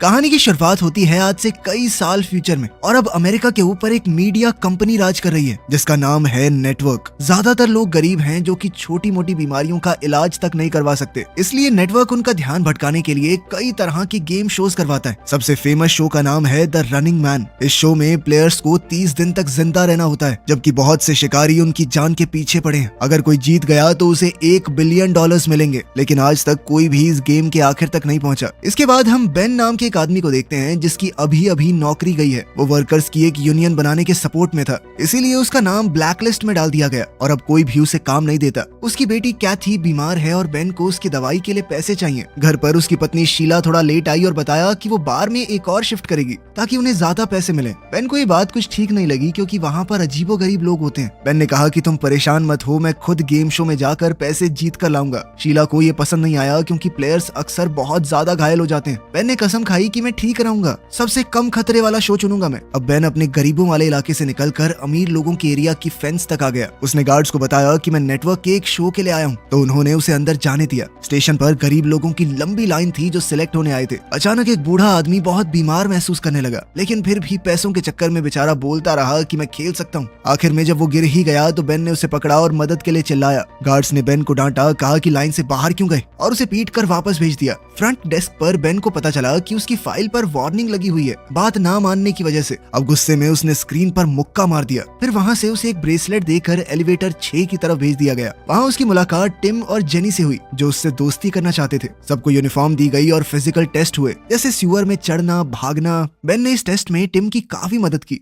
कहानी की शुरुआत होती है आज से कई साल फ्यूचर में और अब अमेरिका के ऊपर एक मीडिया कंपनी राज कर रही है जिसका नाम है नेटवर्क। ज्यादातर लोग गरीब हैं जो कि छोटी मोटी बीमारियों का इलाज तक नहीं करवा सकते, इसलिए नेटवर्क उनका ध्यान भटकाने के लिए कई तरह की गेम शोज करवाता है। सबसे फेमस शो का नाम है द रनिंग मैन। इस शो में प्लेयर्स को 30 दिन तक जिंदा रहना होता है, जबकि बहुत से शिकारी उनकी जान के पीछे पड़े हैं। अगर कोई जीत गया तो उसे $1 बिलियन मिलेंगे, लेकिन आज तक कोई भी इस गेम के आखिर तक नहीं पहुंचा। इसके बाद हम बेन नाम के एक आदमी को देखते हैं जिसकी अभी अभी नौकरी गई है। वो वर्कर्स की एक यूनियन बनाने के सपोर्ट में था, इसीलिए उसका नाम ब्लैकलिस्ट में डाल दिया गया और अब कोई भी उसे काम नहीं देता। उसकी बेटी कैथी बीमार है और बेन को उसकी दवाई के लिए पैसे चाहिए। घर पर उसकी पत्नी शीला थोड़ा लेट आई और बताया कि वो बार में एक और शिफ्ट करेगी ताकि उन्हें ज्यादा पैसे मिले। बेन को ये बात कुछ ठीक नहीं लगी क्योंकि वहाँ पर अजीबोगरीब लोग होते हैं। बेन ने कहा कि तुम परेशान मत हो, मैं खुद गेम शो में जाकर पैसे जीत कर लाऊंगा। शीला को ये पसंद नहीं आया क्योंकि प्लेयर्स अक्सर बहुत ज्यादा घायल हो जाते हैं। बेन ने कसम खाई कि मैं ठीक रहूंगा, सबसे कम खतरे वाला शो चुनूंगा मैं। अब बेन अपने गरीबों वाले इलाके से निकलकर अमीर लोगों के एरिया की फेंस तक आ गया। उसने गार्ड्स को बताया कि मैं नेटवर्क के एक शो के लिए आया हूँ, तो उन्होंने उसे अंदर जाने दिया। स्टेशन पर गरीब लोगों की लंबी लाइन थी जो सिलेक्ट होने आए थे। अचानक एक बूढ़ा आदमी बहुत बीमार महसूस करने लगा, लेकिन फिर भी पैसों के चक्कर में बेचारा बोलता रहा कि मैं खेल सकता हूँ। आखिर में जब वो गिर ही गया तो बेन ने उसे पकड़ा और मदद के लिए चिल्लाया। गार्ड्स ने बेन को डांटा, कहा कि लाइन से बाहर क्यों गए, और उसे पीट कर वापस भेज दिया। फ्रंट डेस्क पर बेन को पता चला कि उसकी फाइल पर वार्निंग लगी हुई है बात ना मानने की वजह से। अब गुस्से में उसने स्क्रीन पर मुक्का मार दिया। फिर वहाँ से उसे एक ब्रेसलेट देकर एलिवेटर 6 की तरफ भेज दिया गया। वहाँ उसकी मुलाकात टिम और जेनी से हुई जो उससे दोस्ती करना चाहते थे। सबको यूनिफॉर्म दी गई और फिजिकल टेस्ट हुए, जैसे सीवर में चढ़ना, भागना। बेन ने इस टेस्ट में टिम की काफी मदद की।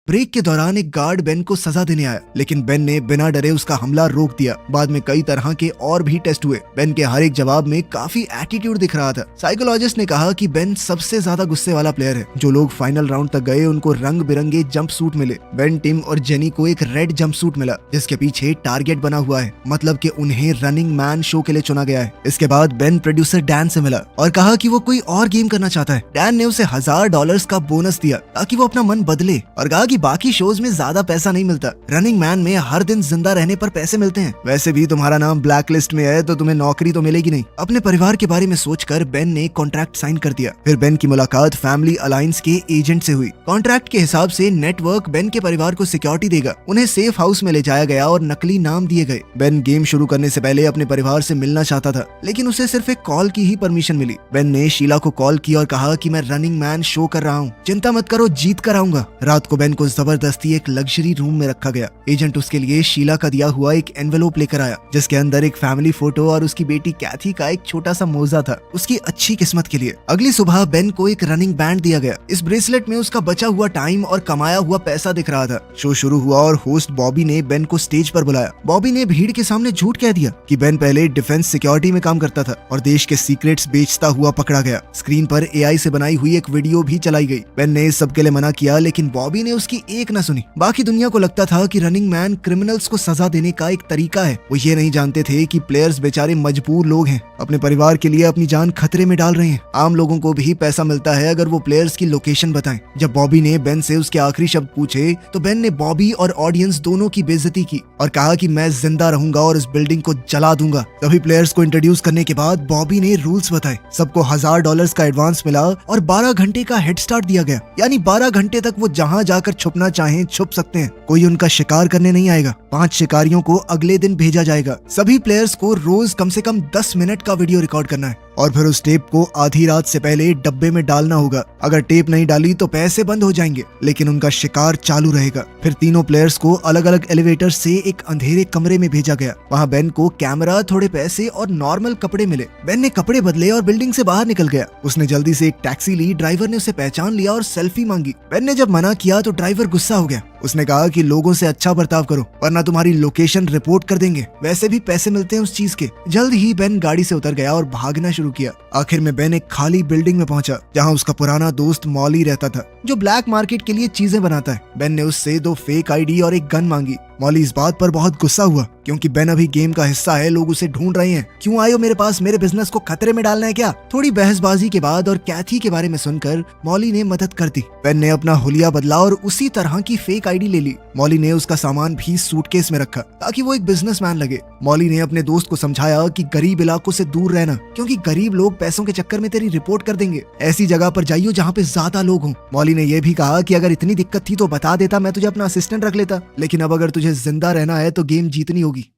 ब्रेक के दौरान एक गार्ड बेन को सजा देने आया, लेकिन बेन ने बिना डरे उसका हमला रोक दिया। बाद में कई तरह के और भी टेस्ट हुए। बेन के हर एक जवाब में काफी एटीट्यूड दिख रहा था। साइकोलॉजिस्ट ने कहा कि बेन सबसे ज्यादा गुस्से वाला प्लेयर है। जो लोग फाइनल राउंड तक गए उनको रंग बिरंगे जंप सूट मिले। बेन, टिम और जेनी को एक रेड जंप सूट मिला जिसके पीछे टारगेट बना हुआ है, मतलब कि उन्हें रनिंग मैन शो के लिए चुना गया है। इसके बाद बेन प्रोड्यूसर डैन से मिला और कहा कि वो कोई और गेम करना चाहता है। डैन ने उसे $1000 का बोनस दिया ताकि वो अपना मन बदले और कहा कि बाकी शोज में ज्यादा पैसा नहीं मिलता, रनिंग मैन में हर दिन जिंदा रहने पर पैसे मिलते हैं। वैसे भी तुम्हारा नाम ब्लैक लिस्ट में है तो तुम्हें नौकरी तो मिलेगी नहीं। अपने परिवार के बारे में सोचकर बेन ने कॉन्ट्रैक्ट साइन कर दिया। फिर बेन की मुलाकात फैमिली अलायंस के एजेंट से हुई। कॉन्ट्रैक्ट के हिसाब से नेटवर्क बेन के परिवार को सिक्योरिटी देगा। उन्हें सेफ हाउस में ले जाया गया और नकली नाम दिए गए। बेन गेम शुरू करने से पहले अपने परिवार से मिलना चाहता था, लेकिन उसे सिर्फ एक कॉल की ही परमिशन मिली। बेन ने शीला को कॉल किया और कहा कि मैं रनिंग मैन शो कर रहा हूँ, चिंता मत करो, जीत कर आऊंगा। रात को बेन को जबरदस्ती एक लग्जरी रूम में रखा गया। एजेंट उसके लिए शीला का दिया हुआ एक एनवेलोप लेकर आया जिसके अंदर एक फैमिली फोटो और उसकी बेटी कैथी का एक छोटा सा मोजा था, उसकी अच्छी किस्मत के लिए। अगली सुबह बेन को एक रनिंग बैंड दिया गया। इस ब्रेसलेट में उसका बचा हुआ टाइम और कमाया हुआ पैसा दिख रहा था। शो शुरू हुआ और होस्ट बॉबी ने बेन को स्टेज पर बुलाया। बॉबी ने भीड़ के सामने झूठ कह दिया कि बेन पहले डिफेंस सिक्योरिटी में काम करता था और देश के सीक्रेट्स बेचता हुआ पकड़ा गया। स्क्रीन पर AI से बनाई हुई एक वीडियो भी चलाई गई। बेन ने इस सब के लिए मना किया, लेकिन बॉबी ने उसकी एक न सुनी। बाकी दुनिया को लगता था कि रनिंग मैन क्रिमिनल्स को सजा देने का एक तरीका है। वो ये नहीं जानते थे कि प्लेयर्स बेचारे मजबूर लोग हैं, अपने परिवार के लिए अपनी जान खतरे में डाल रहे हैं। आम लोगों को भी पैसा मिलता है अगर वो प्लेयर्स की लोकेशन बताएं। जब बॉबी ने बेन से उसके आखिरी शब्द पूछे तो बेन ने बॉबी और ऑडियंस दोनों की बेइज्जती की और कहा कि मैं जिंदा रहूंगा और इस बिल्डिंग को जला दूंगा। सभी प्लेयर्स को इंट्रोड्यूस करने के बाद बॉबी ने रूल्स बताए। सबको $1000 का एडवांस मिला और 12 घंटे का हेड स्टार्ट दिया गया, यानी 12 घंटे तक वो जहाँ जाकर छुपना चाहें छुप सकते हैं। कोई उनका शिकार करने नहीं आएगा। 5 शिकारियों को अगले दिन भेजा जाएगा। सभी प्लेयर्स को रोज कम से कम 10 मिनट का वीडियो रिकॉर्ड करना है और फिर उस टेप को आधी रात से पहले डब्बे में डालना होगा। अगर टेप नहीं डाली तो पैसे बंद हो जाएंगे, लेकिन उनका शिकार चालू रहेगा। फिर तीनों प्लेयर्स को अलग अलग एलिवेटर से एक अंधेरे कमरे में भेजा गया। वहाँ बेन को कैमरा, थोड़े पैसे और नॉर्मल कपड़े मिले। बेन ने कपड़े बदले और बिल्डिंग से बाहर निकल गया। उसने जल्दी से एक टैक्सी ली। ड्राइवर ने उसे पहचान लिया और सेल्फी मांगी। बेन ने जब मना किया तो ड्राइवर गुस्सा हो गया। उसने कहा कि लोगों से अच्छा बर्ताव करो वरना तुम्हारी लोकेशन रिपोर्ट कर देंगे, वैसे भी पैसे मिलते हैं उस चीज के। जल्द ही बेन गाड़ी से उतर गया और भागना शुरू किया। आखिर में बेन एक खाली बिल्डिंग में पहुंचा जहां उसका पुराना दोस्त मॉली रहता था जो ब्लैक मार्केट के लिए चीजें बनाता है। बेन ने उससे 2 फेक ID और एक गन मांगी। मॉली इस बात पर बहुत गुस्सा हुआ क्योंकि बेन अभी गेम का हिस्सा है, लोग उसे ढूंढ रहे हैं। क्यों आए हो मेरे पास? मेरे बिजनेस को खतरे में डालना है क्या? थोड़ी बहसबाजी के बाद और कैथी के बारे में सुनकर मॉली ने मदद कर दी। बेन ने अपना हुलिया बदला और उसी तरह की फेक आईडी ले ली। मॉली ने उसका सामान भी सूटकेस में रखा ताकि वो एक बिजनेसमैन लगे। मॉली ने अपने दोस्त को समझाया कि गरीब इलाकों से दूर रहना, क्योंकि गरीब लोग पैसों के चक्कर में तेरी रिपोर्ट कर देंगे। ऐसी जगह पर जाइयो जहाँ पे ज्यादा लोग हों। मॉली ने यह भी कहा कि अगर इतनी दिक्कत थी तो बता देता, मैं तुझे अपना असिस्टेंट रख लेता, लेकिन अब अगर तुझे जिंदा रहना है तो गेम जीतनी होगी।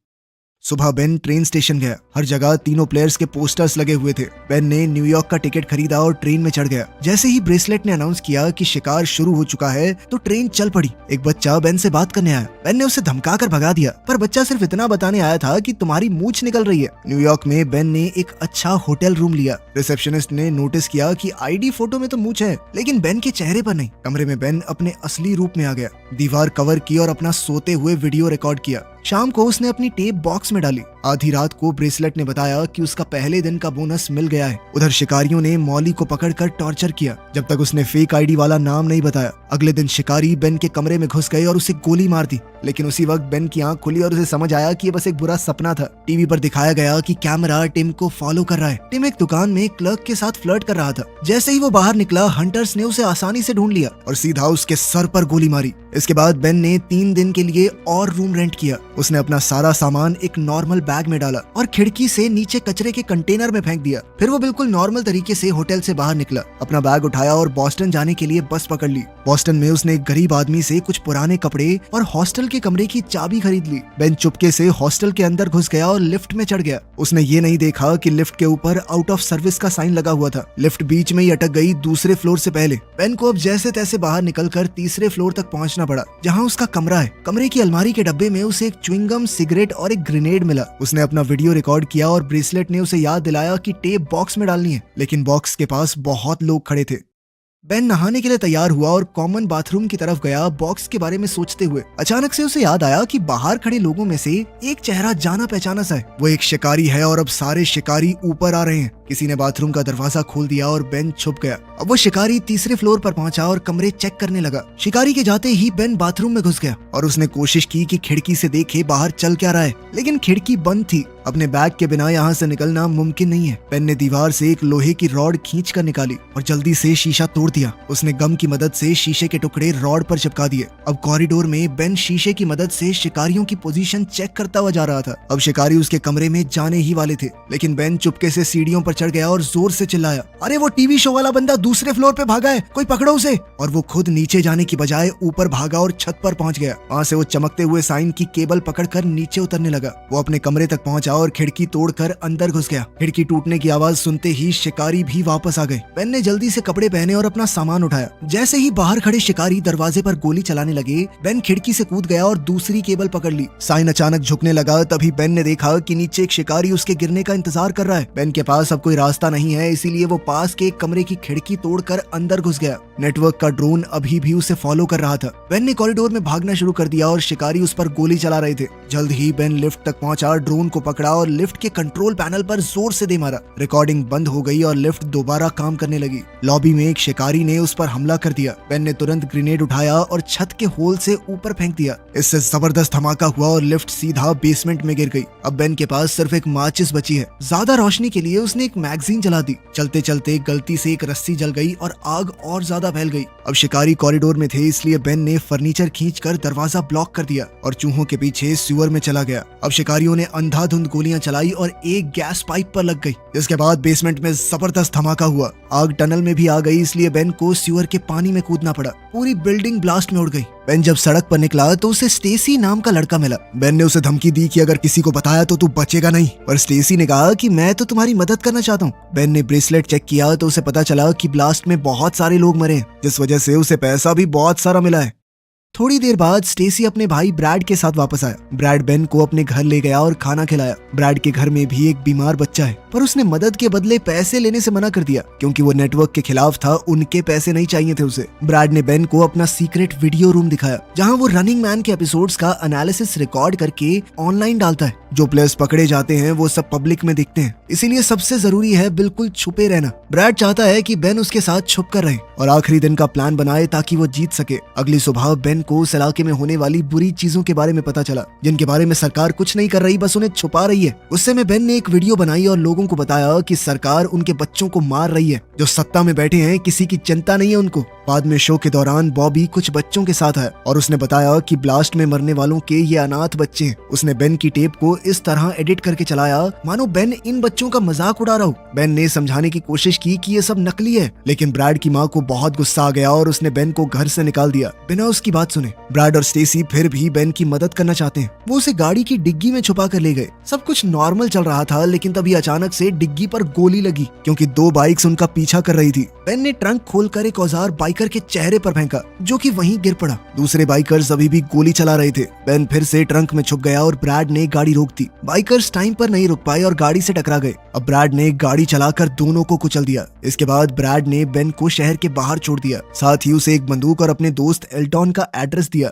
सुबह बेन ट्रेन स्टेशन गया। हर जगह तीनों प्लेयर्स के पोस्टर्स लगे हुए थे। बेन ने न्यूयॉर्क का टिकट खरीदा और ट्रेन में चढ़ गया। जैसे ही ब्रेसलेट ने अनाउंस किया कि शिकार शुरू हो चुका है तो ट्रेन चल पड़ी। एक बच्चा बेन से बात करने आया। बेन ने उसे धमका कर भगा दिया, पर बच्चा सिर्फ इतना बताने आया था कि तुम्हारी मूंछ निकल रही है। न्यूयॉर्क में बेन ने एक अच्छा होटल रूम लिया। रिसेप्शनिस्ट ने नोटिस किया कि आईडी फोटो में तो मूंछ है, लेकिन बेन के चेहरे पर नहीं। कमरे में बेन अपने असली रूप में आ गया। दीवार कवर की और अपना सोते हुए वीडियो रिकॉर्ड किया। शाम को उसने अपनी टेप बॉक्स में डाली। आधी रात को ब्रेसलेट ने बताया कि उसका पहले दिन का बोनस मिल गया है। उधर शिकारियों ने मॉली को पकड़कर टॉर्चर किया जब तक उसने फेक आईडी वाला नाम नहीं बताया। अगले दिन शिकारी बेन के कमरे में घुस गए और उसे गोली मार दी, लेकिन उसी वक्त बेन की आंख खुली और उसे समझ आया कि ये बस एक बुरा सपना था। टीवी पर दिखाया गया कि कैमरा टिम को फॉलो कर रहा है। टिम एक दुकान में क्लर्क के साथ फ्लर्ट कर रहा था। जैसे ही वो बाहर निकला, हंटर्स ने उसे आसानी से ढूंढ लिया और सीधा उसके सर पर गोली मारी। इसके बाद बेन ने 3 दिन के लिए और रूम रेंट किया। उसने अपना सारा सामान एक नॉर्मल बैग में डाला और खिड़की से नीचे कचरे के कंटेनर में फेंक दिया। फिर वो बिल्कुल नॉर्मल तरीके से होटल से बाहर निकला, अपना बैग उठाया और बॉस्टन जाने के लिए बस पकड़ ली। बॉस्टन में उसने एक गरीब आदमी से कुछ पुराने कपड़े और हॉस्टल के कमरे की चाबी खरीद ली। बेन चुपके से हॉस्टल के अंदर घुस गया और लिफ्ट में चढ़ गया। उसने ये नहीं देखा कि लिफ्ट के ऊपर आउट ऑफ सर्विस का साइन लगा हुआ था। लिफ्ट बीच में ही अटक गई दूसरे फ्लोर से पहले। बेन को अब जैसे तैसे बाहर निकलकर तीसरे फ्लोर तक पहुंचना पड़ा, जहां उसका कमरा है। कमरे की अलमारी के डब्बे में उसे एक च्युइंगम, सिगरेट और एक ग्रेनेड मिला। उसने अपना वीडियो रिकॉर्ड किया और ब्रेसलेट ने उसे याद दिलाया कि टेप बॉक्स में डालनी है, लेकिन बॉक्स के पास बहुत लोग खड़े थे। बेन नहाने के लिए तैयार हुआ और कॉमन बाथरूम की तरफ गया। बॉक्स के बारे में सोचते हुए अचानक से उसे याद आया कि बाहर खड़े लोगों में से एक चेहरा जाना पहचाना सा है। वो एक शिकारी है और अब सारे शिकारी ऊपर आ रहे हैं। किसी ने बाथरूम का दरवाजा खोल दिया और बेन छुप गया। अब वो शिकारी तीसरे फ्लोर पर पहुंचा और कमरे चेक करने लगा। शिकारी के जाते ही बेन बाथरूम में घुस गया और उसने कोशिश की कि खिड़की से देखे बाहर चल क्या रहा है, लेकिन खिड़की बंद थी। अपने बैग के बिना यहाँ से निकलना मुमकिन नहीं है। बेन ने दीवार से एक लोहे की रॉड खींच कर निकाली और जल्दी से शीशा तोड़ दिया। उसने गम की मदद से शीशे के टुकड़े रॉड पर चिपका दिए। अब कॉरिडोर में बेन शीशे की मदद से शिकारियों की पोजीशन चेक करता हुआ जा रहा था। अब शिकारी उसके कमरे में जाने ही वाले थे, लेकिन बेन चुपके से सीढ़ियों पर चढ़ गया और जोर से चिल्लाया, अरे वो टीवी शो वाला बंदा दूसरे फ्लोर पे भागा है, कोई पकड़ो उसे। और वो खुद नीचे जाने की बजाय ऊपर भागा और छत पर पहुंच गया। वहाँ से वो चमकते हुए साइन की केबल पकड़कर नीचे उतरने लगा। वो अपने कमरे तक पहुंचा और खिड़की तोड़कर अंदर घुस गया। खिड़की टूटने की आवाज सुनते ही शिकारी भी वापस आ गए। बेन ने जल्दी से कपड़े पहने और अपना सामान उठाया। जैसे ही बाहर खड़े शिकारी दरवाजे पर गोली चलाने लगे, बेन खिड़की से कूद गया और दूसरी केबल पकड़ ली। साइन अचानक झुकने लगा। तभी बेन ने देखा कि नीचे एक शिकारी उसके गिरने का इंतजार कर रहा है। बेन के पास अब कोई रास्ता नहीं है, इसीलिए वो पास के एक कमरे की खिड़की तोड़कर अंदर घुस गया। नेटवर्क का ड्रोन अभी भी उसे फॉलो कर रहा था। बेन ने कॉरिडोर में भागना शुरू कर दिया और शिकारी उस पर गोली चला रहे थे। जल्द ही बेन लिफ्ट तक पहुंचा, ड्रोन को पकड़ा और लिफ्ट के कंट्रोल पैनल पर जोर से दे मारा। रिकॉर्डिंग बंद हो गई और लिफ्ट दोबारा काम करने लगी। लॉबी में एक शिकारी ने उस पर हमला कर दिया। बेन ने तुरंत ग्रेनेड उठाया और छत के होल से ऊपर फेंक दिया। इससे जबरदस्त धमाका हुआ और लिफ्ट सीधा बेसमेंट में गिर गई। अब बेन के पास सिर्फ एक माचिस बची है। ज्यादा रोशनी के लिए उसने एक मैगजीन जला दी। चलते चलते गलती से एक रस्सी जल गई और आग और ज्यादा फैल गई। अब शिकारी कॉरिडोर में थे, इसलिए बेन ने फर्नीचर खींचकर दरवाजा ब्लॉक कर दिया और चूहों के पीछे सीवर में चला गया। अब शिकारियों ने अंधाधुंध गोलियां चलाई और एक गैस पाइप पर लग गई। इसके बाद बेसमेंट में जबरदस्त धमाका हुआ। आग टनल में भी आ गई, इसलिए बेन को सीवर के पानी में कूदना पड़ा। पूरी बिल्डिंग ब्लास्ट में उड़ गई। बेन जब सड़क पर निकला तो उसे स्टेसी नाम का लड़का मिला। बेन ने उसे धमकी दी कि अगर किसी को बताया तो तू बचेगा नहीं, पर स्टेसी ने कहा कि मैं तो तुम्हारी मदद करना चाहता हूँ। बेन ने ब्रेसलेट चेक किया तो उसे पता चला कि ब्लास्ट में बहुत सारे लोग मरे हैं, जिस वजह से उसे पैसा भी बहुत सारा मिला है। थोड़ी देर बाद स्टेसी अपने भाई ब्रैड के साथ वापस आया। ब्रैड बेन को अपने घर ले गया और खाना खिलाया। ब्रैड के घर में भी एक बीमार बच्चा है, पर उसने मदद के बदले पैसे लेने से मना कर दिया क्योंकि वो नेटवर्क के खिलाफ था। उनके पैसे नहीं चाहिए थे उसे। ब्रैड ने बेन को अपना सीक्रेट वीडियो रूम दिखाया, जहां वो रनिंग मैन के एपिसोड्स का एनालिसिस रिकॉर्ड करके ऑनलाइन डालता है। जो प्लेयर्स पकड़े जाते हैं वो सब पब्लिक में दिखते हैं, इसीलिए सबसे जरूरी है बिल्कुल छुपे रहना। ब्रैड चाहता है कि बेन उसके साथ छुप कर रहे और आखिरी दिन का प्लान बनाए ताकि वो जीत सके। अगली सुबह बेन को उस इलाके में होने वाली बुरी चीजों के बारे में पता चला, जिनके बारे में सरकार कुछ नहीं कर रही, बस उन्हें छुपा रही है। गुस्से में बेन ने एक वीडियो बनाई और लोगों को बताया कि सरकार उनके बच्चों को मार रही है। जो सत्ता में बैठे हैं किसी की चिंता नहीं है उनको। बाद में शो के दौरान बॉबी कुछ बच्चों के साथ है और उसने बताया कि ब्लास्ट में मरने वालों के ये अनाथ बच्चे हैं। उसने बेन की टेप को इस तरह एडिट करके चलाया मानो बेन इन बच्चों का मजाक उड़ा रहा हो। बेन ने समझाने की कोशिश की कि ये सब नकली है, लेकिन ब्रैड की माँ को बहुत गुस्सा आ गया और उसने बेन को घर से निकाल दिया बिना उसकी बात सुने। ब्रैड और स्टेसी फिर भी बेन की मदद करना चाहते हैं। वो उसे गाड़ी की डिग्गी में छुपा कर ले गए। सब कुछ नॉर्मल चल रहा था, लेकिन तभी अचानक से डिग्गी पर गोली लगी क्योंकि 2 बाइक्स उनका पीछा कर रही थी। बेन ने ट्रंक खोलकर एक औजार बाइकर के चेहरे पर फेंका, जो कि वहीं गिर पड़ा। दूसरे बाइकर्स अभी भी गोली चला रहे थे। बेन फिर से ट्रंक में छुप गया और ब्रैड ने गाड़ी रोक दी। बाइकर्स टाइम पर नहीं रुक पाए और गाड़ी से टकरा गए। अब ब्रैड ने गाड़ी चलाकर दोनों को कुचल दिया। इसके बाद ब्रैड ने बेन को शहर के बाहर छोड़ दिया, साथ ही उसे एक बंदूक और अपने दोस्त एल्टॉन का एड्रेस दिया।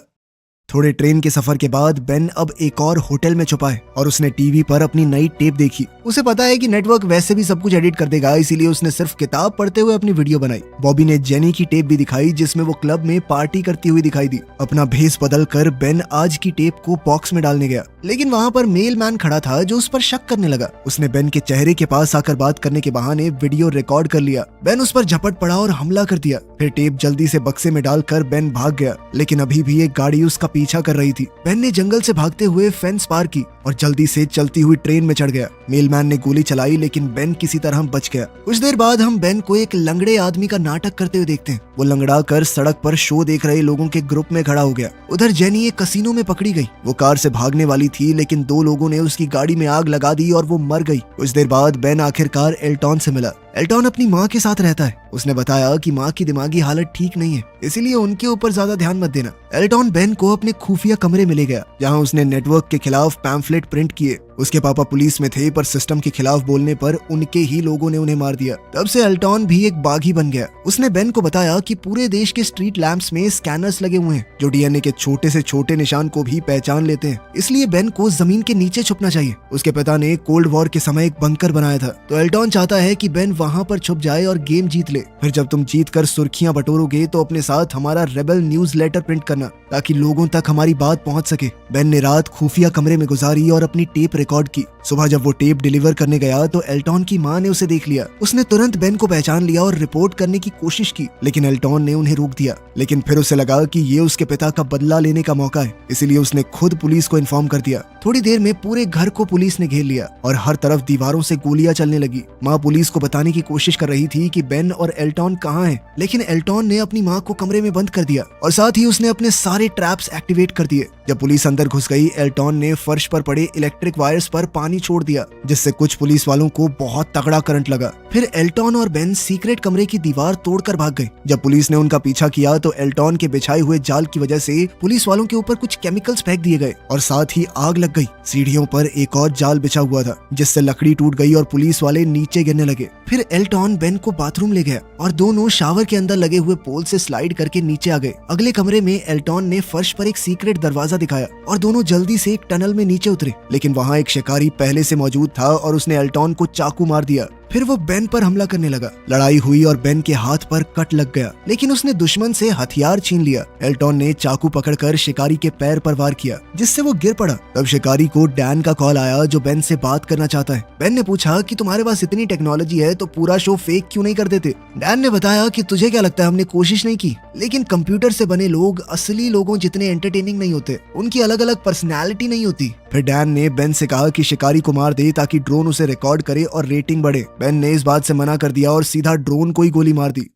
थोड़े ट्रेन के सफर के बाद बेन अब एक और होटल में छुपा है और उसने टीवी पर अपनी नई टेप देखी। उसे पता है कि नेटवर्क वैसे भी सब कुछ एडिट कर देगा, इसीलिए उसने सिर्फ किताब पढ़ते हुए अपनी वीडियो बनाई। बॉबी ने जेनी की टेप भी दिखाई जिसमें वो क्लब में पार्टी करती हुई दिखाई दी। अपना भेस बदल कर बेन आज की टेप को बॉक्स में डालने गया, लेकिन वहाँ पर मेल मैन खड़ा था जो उस पर शक करने लगा। उसने बेन के चेहरे के पास आकर बात करने के बहाने वीडियो रिकॉर्ड कर लिया। बेन उस पर झपट पड़ा और हमला कर दिया। फिर टेप जल्दी से बक्से में डालकर बेन भाग गया, लेकिन अभी भी एक गाड़ी उसका पीछा कर रही थी। बेन ने जंगल से भागते हुए फेंस पार की और जल्दी से चलती हुई ट्रेन में चढ़ गया। मेलमैन ने गोली चलाई, लेकिन बेन किसी तरह बच गया। कुछ देर बाद हम बेन को एक लंगड़े आदमी का नाटक करते हुए देखते हैं। वो लंगड़ा कर सड़क पर शो देख रहे लोगों के ग्रुप में खड़ा हो गया। उधर जेनी एक कसीनो में पकड़ी गई। वो कार से भागने वाली थी, लेकिन 2 लोगों ने उसकी गाड़ी में आग लगा दी और वो मर गई। कुछ देर बाद बेन आखिरकार एल्टॉन से मिला। एल्टॉन अपनी माँ के साथ रहता है। उसने बताया कि माँ की दिमागी हालत ठीक नहीं है, इसीलिए उनके ऊपर ज्यादा ध्यान मत देना। एल्टॉन बेन को अपने खुफिया कमरे में ले गया, जहाँ उसने नेटवर्क के खिलाफ पैम्फलेट प्रिंट किए। उसके पापा पुलिस में थे, पर सिस्टम के खिलाफ बोलने पर उनके ही लोगों ने उन्हें मार दिया। तब से एल्टॉन भी एक बागी बन गया। उसने बेन को बताया कि पूरे देश के स्ट्रीट लैंप्स में स्कैनर्स लगे हुए हैं जो डीएनए के छोटे से छोटे निशान को भी पहचान लेते हैं, इसलिए बेन को जमीन के नीचे छुपना चाहिए। उसके पिता ने कोल्ड वॉर के समय एक बंकर बनाया था, तो एल्टॉन चाहता है कि बेन वहाँ पर छुप जाए और गेम जीत ले। फिर जब तुम जीत कर सुर्खियां बटोरोगे तो अपने साथ हमारा रेबल न्यूज लेटर प्रिंट करना, ताकि लोगों तक हमारी बात पहुंच सके। बेन ने रात खुफिया कमरे में गुजारी और अपनी टेप रिकॉर्ड की। सुबह जब वो टेप डिलीवर करने गया तो एल्टॉन की माँ ने उसे देख लिया। उसने तुरंत बेन को पहचान लिया और रिपोर्ट करने की कोशिश की, लेकिन एल्टॉन ने उन्हें रोक दिया। लेकिन फिर उसे लगा कि ये उसके पिता का बदला लेने का मौका है, इसीलिए उसने खुद पुलिस को इन्फॉर्म कर दिया। थोड़ी देर में पूरे घर को पुलिस ने घेर लिया और हर तरफ दीवारों से गोलियां चलने लगी। माँ पुलिस को बताने की कोशिश कर रही थी कि बेन और एल्टॉन कहाँ हैं, लेकिन एल्टॉन ने अपनी माँ को कमरे में बंद कर दिया और साथ ही उसने अपने सारे ट्रैप्स एक्टिवेट कर दिए। जब पुलिस अंदर घुस गई, एल्टॉन ने फर्श पर पड़े इलेक्ट्रिक वायर्स पर पानी छोड़ दिया, जिससे कुछ पुलिस वालों को बहुत तगड़ा करंट लगा। फिर एल्टॉन और बेन सीक्रेट कमरे की दीवार तोड़कर भाग गए। जब पुलिस ने उनका पीछा किया तो एल्टॉन के बिछाए हुए जाल की वजह से पुलिस वालों के ऊपर कुछ केमिकल्स फेंक दिए गए और साथ ही आग लग गई। सीढ़ियों पर एक और जाल बिछा हुआ था, जिससे लकड़ी टूट गई और पुलिस वाले नीचे गिरने लगे। फिर एल्टॉन बेन को बाथरूम ले गया और दोनों शावर के अंदर लगे हुए पोल से स्लाइड करके नीचे आ गए। अगले कमरे में एल्टॉन ने फर्श पर एक सीक्रेट दरवाजा दिखाया और दोनों जल्दी से एक टनल में नीचे उतरे, लेकिन वहाँ एक शिकारी पहले से मौजूद था और उसने एल्टॉन को चाकू मार दिया। फिर वो बेन पर हमला करने लगा। लड़ाई हुई और बेन के हाथ पर कट लग गया, लेकिन उसने दुश्मन से हथियार छीन लिया। एल्टॉन ने चाकू पकड़कर शिकारी के पैर पर वार किया, जिससे वो गिर पड़ा। तब शिकारी को डैन का कॉल आया, जो बेन से बात करना चाहता है। बेन ने पूछा कि तुम्हारे पास इतनी टेक्नोलॉजी है तो पूरा शो फेक क्यों नहीं कर देते। डैन ने बताया कि तुझे क्या लगता है, हमने कोशिश नहीं की, लेकिन कंप्यूटर से बने लोग असली लोगों जितने एंटरटेनिंग नहीं होते। उनकी अलग अलग पर्सनैलिटी नहीं होती। फिर डैन ने बेन से कहा कि शिकारी को मार दे ताकि ड्रोन उसे रिकॉर्ड करे और रेटिंग बढ़े। बेन ने इस बात से मना कर दिया और सीधा ड्रोन को ही गोली मार दी।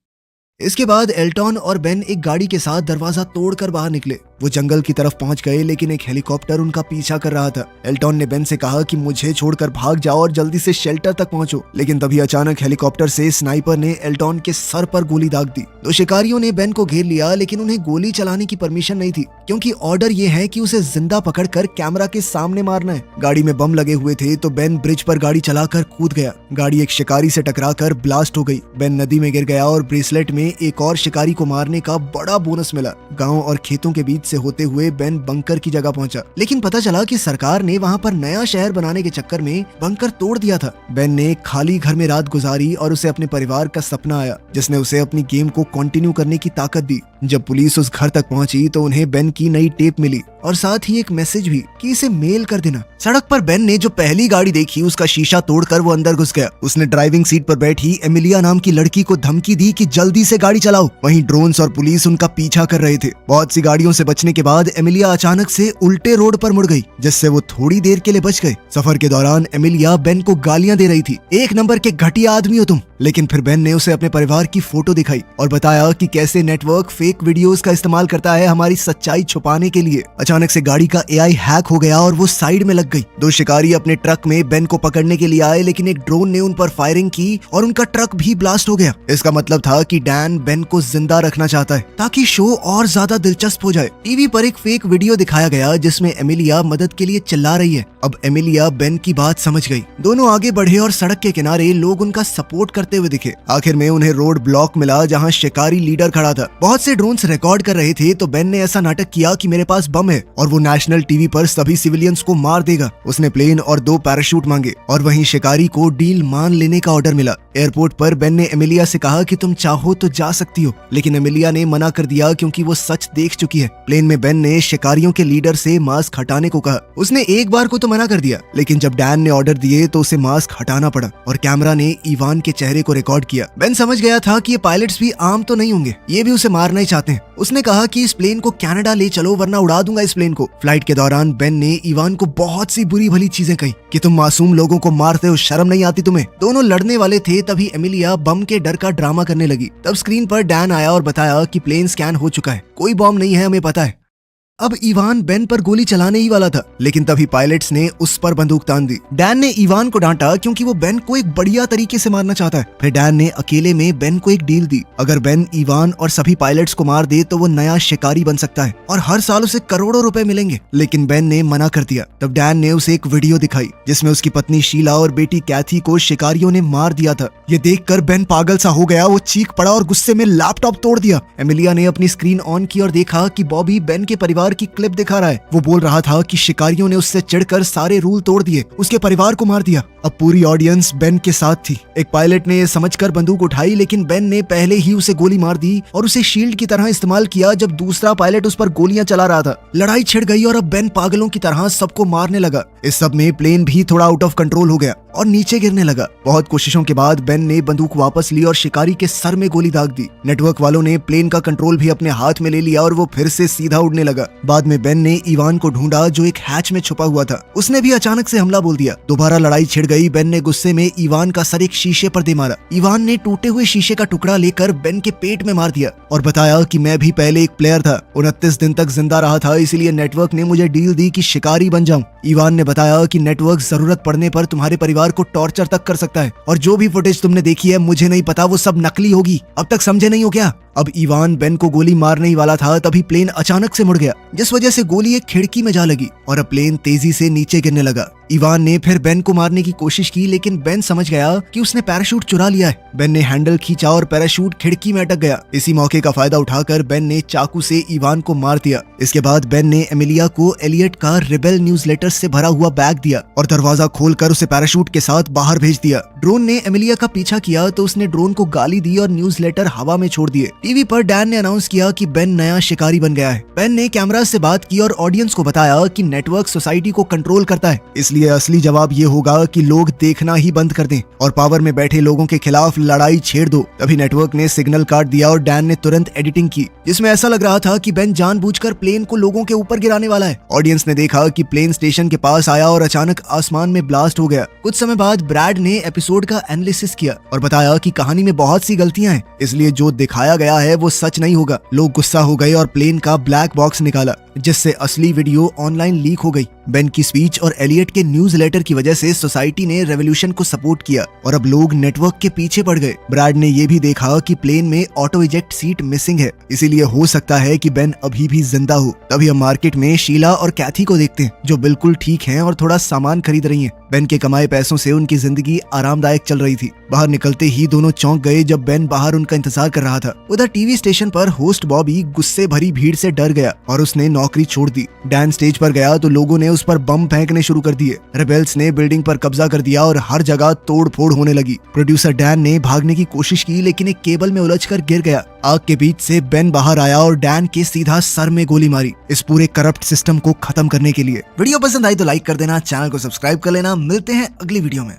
इसके बाद एल्टॉन और बेन एक गाड़ी के साथ दरवाजा तोड़कर बाहर निकले। वो जंगल की तरफ पहुंच गए, लेकिन एक हेलीकॉप्टर उनका पीछा कर रहा था। एल्टॉन ने बेन से कहा कि मुझे छोड़कर भाग जाओ और जल्दी से शेल्टर तक पहुंचो, लेकिन तभी अचानक हेलीकॉप्टर से स्नाइपर ने एल्टॉन के सर पर गोली दाग दी। दो शिकारियों ने बेन को घेर लिया, लेकिन उन्हें गोली चलाने की परमिशन नहीं थी, क्योंकि ऑर्डर ये है कि उसे जिंदा पकड़कर कैमरा के सामने मारना है। गाड़ी में बम लगे हुए थे, तो बेन ब्रिज पर गाड़ी चलाकर कूद गया। गाड़ी एक शिकारी से टकराकर ब्लास्ट हो गई। बेन नदी में गिर गया और ब्रेसलेट में एक और शिकारी को मारने का बड़ा बोनस मिला। गाँव और खेतों के बीच से होते हुए बेन बंकर की जगह पहुंचा, लेकिन पता चला कि सरकार ने वहां पर नया शहर बनाने के चक्कर में बंकर तोड़ दिया था। बेन ने खाली घर में रात गुजारी और उसे अपने परिवार का सपना आया जिसने उसे अपनी गेम को कंटिन्यू करने की ताकत दी। जब पुलिस उस घर तक पहुंची तो उन्हें बेन की नई टेप मिली और साथ ही एक मैसेज भी कि इसे मेल कर देना। सड़क पर बेन ने जो पहली गाड़ी देखी उसका शीशा तोड़कर वो अंदर घुस गया। उसने ड्राइविंग सीट पर बैठी एमिलिया नाम की लड़की को धमकी दी कि जल्दी से गाड़ी चलाओ। वहीं ड्रोन्स और पुलिस उनका पीछा कर रहे थे। बहुत सी गाड़ियों से बचने के बाद एमिलिया अचानक से उल्टे रोड पर मुड़ गई, जिससे वो थोड़ी देर के लिए बच गए। सफर के दौरान एमिलिया बेन को गालियां दे रही थी, एक नंबर के घटिया आदमी हो तुम। लेकिन फिर बेन ने उसे अपने परिवार की फोटो दिखाई और बताया कि कैसे नेटवर्क फेक वीडियोस का इस्तेमाल करता है हमारी सच्चाई छुपाने के लिए। अचानक से गाड़ी का एआई हैक हो गया और वो साइड में लग गई। दो शिकारी अपने ट्रक में बेन को पकड़ने के लिए आए, लेकिन एक ड्रोन ने उन पर फायरिंग की और उनका ट्रक भी ब्लास्ट हो गया। इसका मतलब था कि डैन बेन को जिंदा रखना चाहता है ताकि शो और ज्यादा दिलचस्प हो जाए। टीवी पर एक फेक वीडियो दिखाया गया जिसमें एमिलिया मदद के लिए चिल्ला रही है। अब एमिलिया बेन की बात समझ गई। दोनों आगे बढ़े और सड़क के किनारे लोग उनका सपोर्ट करते हुए दिखे। आखिर में उन्हें रोड ब्लॉक मिला जहां शिकारी लीडर खड़ा था। बहुत से ड्रोन्स रिकॉर्ड कर रहे थे तो बेन ने ऐसा नाटक किया कि मेरे पास बम है और वो नेशनल टीवी पर सभी सिविलियंस को मार देगा। उसने प्लेन और 2 पैराशूट मांगे और वहीं शिकारी को डील मान लेने का ऑर्डर मिला। एयरपोर्ट पर बेन ने एमिलिया से कहा कि तुम चाहो तो जा सकती हो, लेकिन एमिलिया ने मना कर दिया क्योंकि वो सच देख चुकी है। प्लेन में बेन ने शिकारियों के लीडर से मास्क हटाने को कहा। उसने एक बार को तो मना कर दिया, लेकिन जब डैन ने ऑर्डर दिए तो उसे मास्क हटाना पड़ा और कैमरा ने इवान के चेहरे को रिकॉर्ड किया। बेन समझ गया था कि ये पायलट्स भी आम तो नहीं होंगे, ये भी उसे मारना ही चाहते हैं। उसने कहा कि इस प्लेन को कनाडा ले चलो वरना उड़ा दूंगा इस प्लेन को। फ्लाइट के दौरान बेन ने इवान को बहुत सी बुरी भली चीजें कही कि तुम मासूम लोगों को मारते हो, शर्म नहीं आती तुम्हें। दोनों लड़ने वाले थे तभी एमिलिया बम के डर का ड्रामा करने लगी। तब स्क्रीन पर डैन आया और बताया कि प्लेन स्कैन हो चुका है, कोई बम नहीं है, हमें पता है। अब इवान बेन पर गोली चलाने ही वाला था, लेकिन तभी पायलट्स ने उस पर बंदूक तान दी। डैन ने इवान को डांटा क्योंकि वो बेन को एक बढ़िया तरीके से मारना चाहता है। फिर डैन ने अकेले में बेन को एक डील दी, अगर बेन इवान और सभी पायलट्स को मार दे तो वो नया शिकारी बन सकता है और हर साल उसे करोड़ों रुपए मिलेंगे। लेकिन बेन ने मना कर दिया। तब डैन ने उसे एक वीडियो दिखाई जिसमें उसकी पत्नी शीला और बेटी कैथी को शिकारियों ने मार दिया था। ये देखकर बेन पागल सा हो गया, वो चीख पड़ा और गुस्से में लैपटॉप तोड़ दिया। एमिलिया ने अपनी स्क्रीन ऑन की और देखा कि बॉबी बेन के परिवार की क्लिप दिखा रहा है। वो बोल रहा था कि शिकारियों ने उससे चिढ़कर सारे रूल तोड़ दिए, उसके परिवार को मार दिया। अब पूरी ऑडियंस बेन के साथ थी। एक पायलट ने समझकर बंदूक उठाई, लेकिन बेन ने पहले ही उसे गोली मार दी और उसे शील्ड की तरह इस्तेमाल किया जब दूसरा पायलट उस पर गोलियां चला रहा था। लड़ाई छिड़ गई और अब बेन पागलों की तरह सबको मारने लगा। इस सब में प्लेन भी थोड़ा आउट ऑफ कंट्रोल हो गया और नीचे गिरने लगा। बहुत कोशिशों के बाद बेन ने बंदूक वापस ली और शिकारी के सर में गोली दाग दी। नेटवर्क वालों ने प्लेन का कंट्रोल भी अपने हाथ में ले लिया और वो फिर से सीधा उड़ने लगा। बाद में बेन ने इवान को ढूंढा जो एक हैच में छुपा हुआ था। उसने भी अचानक से हमला बोल दिया। दोबारा लड़ाई छिड़ गई। बेन ने गुस्से में इवान का सर एक शीशे पर दे मारा। इवान ने टूटे हुए शीशे का टुकड़ा लेकर बेन के पेट में मार दिया और बताया कि मैं भी पहले एक प्लेयर था, 29 दिन तक जिंदा रहा था, इसलिए नेटवर्क ने मुझे डील दी कि शिकारी बन जाऊं। इवान ने बताया कि नेटवर्क जरूरत पड़ने पर तुम्हारे परिवार को टॉर्चर तक कर सकता है और जो भी फुटेज तुमने देखी है मुझे नहीं पता, वो सब नकली होगी। अब तक समझे नहीं हो क्या? अब इवान बेन को गोली मारने ही वाला था तभी प्लेन अचानक से मुड़ गया, जिस वजह से गोली एक खिड़की में जा लगी और अब प्लेन तेजी से नीचे गिरने लगा। इवान ने फिर बेन को मारने की कोशिश की, लेकिन बेन समझ गया कि उसने पैराशूट चुरा लिया है। बेन ने हैंडल खींचा और पैराशूट खिड़की में अटक गया। इसी मौके का फायदा उठाकर बेन ने चाकू से इवान को मार दिया। इसके बाद बेन ने एमिलिया को एलियट का रिबेल न्यूज़लेटर से भरा हुआ बैग दिया और दरवाजा खोलकर उसे पैराशूट के साथ बाहर भेज दिया। ड्रोन ने एमिलिया का पीछा किया तो उसने ड्रोन को गाली दी और न्यूज़लेटर हवा में छोड़ दिए। टीवी पर डैन ने अनाउंस किया कि बेन नया शिकारी बन गया है। बेन ने कैमरा से बात की और ऑडियंस को बताया कि नेटवर्क सोसाइटी को कंट्रोल करता है, इसलिए असली जवाब ये होगा कि लोग देखना ही बंद कर दें और पावर में बैठे लोगों के खिलाफ लड़ाई छेड़ दो। तभी नेटवर्क ने सिग्नल काट दिया और डैन ने तुरंत एडिटिंग की, जिसमें ऐसा लग रहा था कि बेन जानबूझकर प्लेन को लोगों के ऊपर गिराने वाला है। ऑडियंस ने देखा कि प्लेन स्टेशन के पास आया और अचानक आसमान में ब्लास्ट हो गया। कुछ समय बाद ब्रैड ने एपिसोड का एनालिसिस किया और बताया कि कहानी में बहुत सी गलतियां हैं, इसलिए जो दिखाया गया है वो सच नहीं होगा। लोग गुस्सा हो गए और प्लेन का ब्लैक बॉक्स निकाला, जिससे असली वीडियो ऑनलाइन लीक हो गई। बेन की स्पीच और एलियट के न्यूज़लेटर की वजह से सोसाइटी ने रेवोल्यूशन को सपोर्ट किया और अब लोग नेटवर्क के पीछे पड़ गए। ब्रैड ने ये भी देखा कि प्लेन में ऑटो इजेक्ट सीट मिसिंग है, इसीलिए हो सकता है कि बेन अभी भी जिंदा हो। तभी हम मार्केट में शीला और कैथी को देखते हैं, जो बिल्कुल ठीक हैं और थोड़ा सामान खरीद रही हैं। बेन के कमाए पैसों से उनकी जिंदगी आरामदायक चल रही थी। बाहर निकलते ही दोनों चौंक गए जब बेन बाहर उनका इंतजार कर रहा था। वो उधर टीवी स्टेशन पर होस्ट बॉबी गुस्से भरी भीड़ से डर गया और उसने नौकरी छोड़ दी। डैन स्टेज पर गया तो लोगों ने उस पर बम फेंकने शुरू कर दिए। रेबेल्स ने बिल्डिंग पर कब्जा कर दिया और हर जगह तोड़ फोड़ होने लगी। प्रोड्यूसर डैन ने भागने की कोशिश की लेकिन एक केबल में उलझकर गिर गया। आग के बीच से बेन बाहर आया और डैन के सीधा सर में गोली मारी, इस पूरे करप्ट सिस्टम को खत्म करने के लिए। वीडियो पसंद आई तो लाइक कर देना, चैनल को सब्सक्राइब कर लेना। मिलते हैं अगली वीडियो में।